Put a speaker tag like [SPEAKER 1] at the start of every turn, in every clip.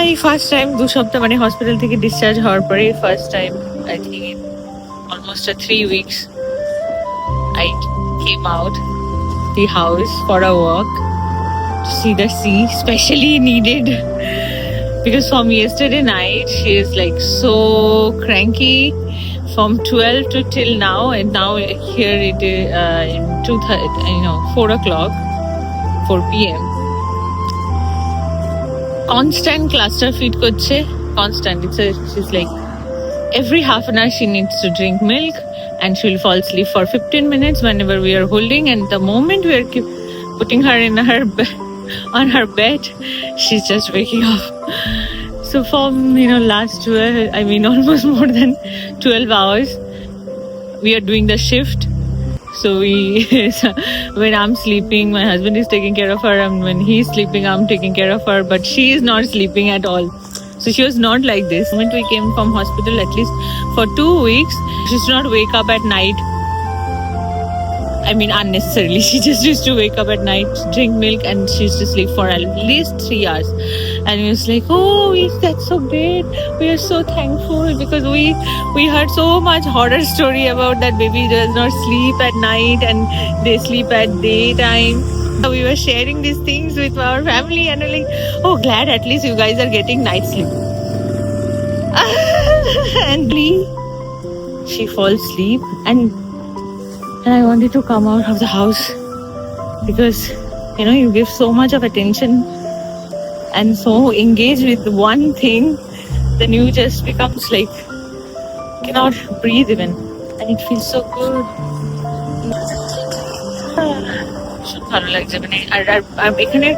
[SPEAKER 1] এই first time 2 সপ্তাহ মানে হসপিটাল থেকে ডিসচার্জ হওয়ার পরে first time I think almost 3 weeks I came out the house for a walk to see the sea, especially needed because from yesterday night she is like so cranky from 12 to till now, and now here it is in 4 o'clock 4 p.m. constant cluster feed করছে constant. She's like every half an hour she needs to drink milk and she'll fall asleep for 15 minutes whenever we are holding, and the moment we are putting her in her on her bed she's just waking up. So from last 12, I mean almost more than 12 hours we are doing the shift. So when I'm sleeping, my husband is taking care of her, and when he's sleeping, I'm taking care of her. But she is not sleeping at all. So she was not like this. When we came from hospital, at least for 2 weeks, she used to not wake up at night. I mean, unnecessarily. She just used to wake up at night, drink milk, and she used to sleep for at least 3 hours. And we was like, oh, that's so great. We are so thankful because we heard so much horror story about that baby does not sleep at night and they sleep at daytime. So we were sharing these things with our family, and we're like, oh, glad at least you guys are getting night sleep. And she falls asleep, and I wanted to come out of the house because you give so much of attention and so engaged with one thing, then you just becomes like cannot breathe even, and it feels so good. ভালো লাগছে মানে আর এখানে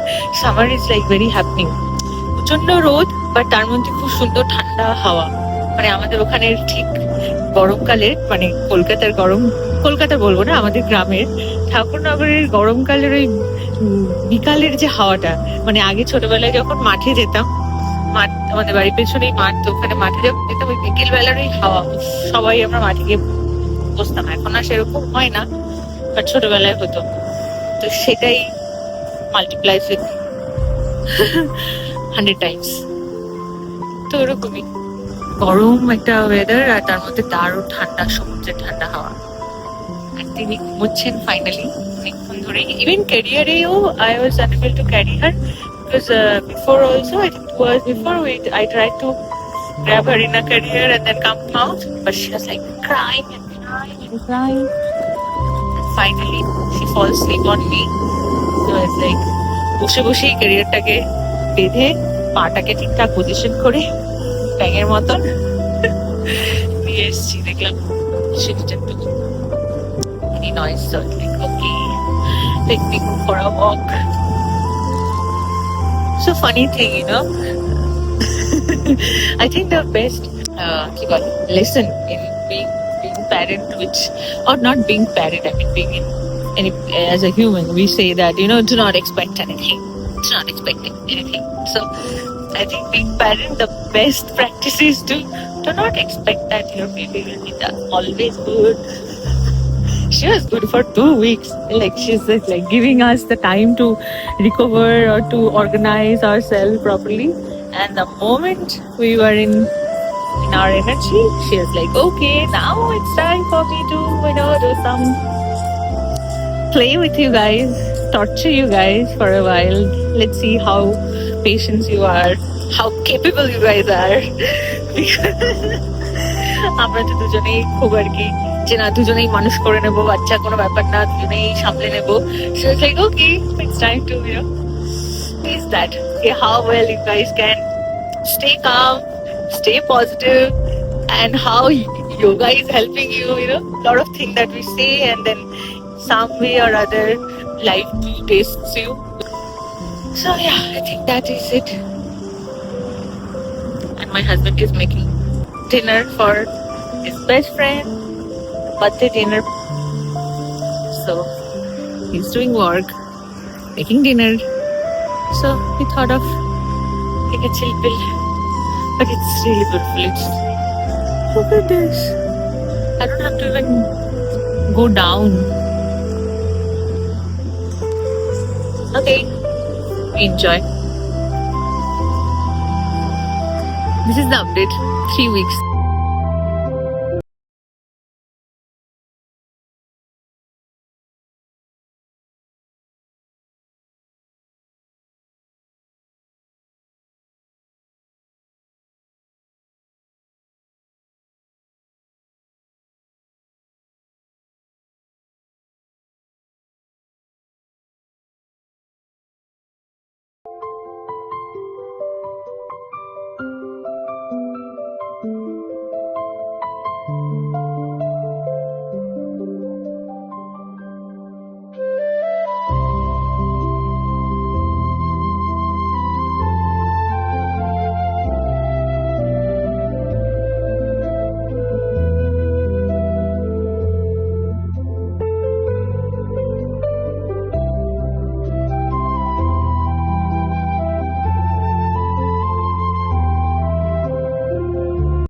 [SPEAKER 1] summer is like very happening, প্রচন্ড রোদ but তার মধ্যে খুব সুন্দর ঠান্ডা হাওয়া। মানে আমাদের ওখানে ঠিক গরমকালের মানে কলকাতার বলবো না, আমাদের গ্রামের ঠাকুরনগরের গরমকালের ওই বিকালের যে হাওয়াটা, মানে আগে ছোটবেলায় যখন মাঠে যেতাম, মাঠ আমাদের বাড়ির পেছনেই মাঠ, তো ওখানে মাঠে যখন যেতাম ওই বিকেল বেলার ওই হাওয়া, সবাই আমরা মাঠে গিয়ে বসতাম। এখন আর সেরকম হয় না, বাট ছোটবেলায় হতো। তো সেটাই মাল্টিপ্লাইজ উইথ 100 টাইমস। তো ওরকমই গরম একটা ওয়েদার, আর তার মধ্যে দারুণ ঠান্ডা, সমুদ্রের ঠান্ডা হাওয়া। আর তিনি ঘুমোচ্ছেন ফাইনালি অনেকক্ষণ ধরেই। ইভেন ক্যারিয়ারেও I was unable to carry her because before also I think 2 hours before I tried to grab her in a carrier and then come out, but she was like crying and crying and crying. And finally she falls asleep on me. So it's like বসেই ক্যারিয়ারটাকে বেঁধে পাটাকে ঠিকঠাক position করে ব্যাঙের মতন নিয়ে এসছি। দেখলাম সেটা একটু any noise, so like okay, let me go for a walk. So funny thing, I think the best lesson in being parent, which or not being parent, I mean being in as a human, we say that do not expect anything, do not expect anything. So I think being parent, the best practice is to not expect that your baby will be always good. She was good for 2 weeks. Like she's like giving us the time to recover or to organize ourselves properly. And the moment we were in our energy, she was like, okay, now it's time for me to do some play with you guys, torture you guys for a while. Let's see how patient you are, how capable you guys are. আমরা তো দুজনেই খুব আর কি যে না, দুজনেই মানুষ করে নেবো, বাচ্চা কোনো ব্যাপার না, দুজনেই সামলে নেবো। So it's like, okay, it's time to is that how well you guys can stay calm, stay positive, and how yoga is helping you, lot of things that we say, and then some way or other life tastes you. So yeah, I think that is it. And my husband is making dinner for his best friend, birthday dinner. So he's doing work, making dinner. So we thought of take a chill pill, but it's really beautiful. Look at this. I don't have to even go down. Okay, we enjoy. This is the update. 3 weeks.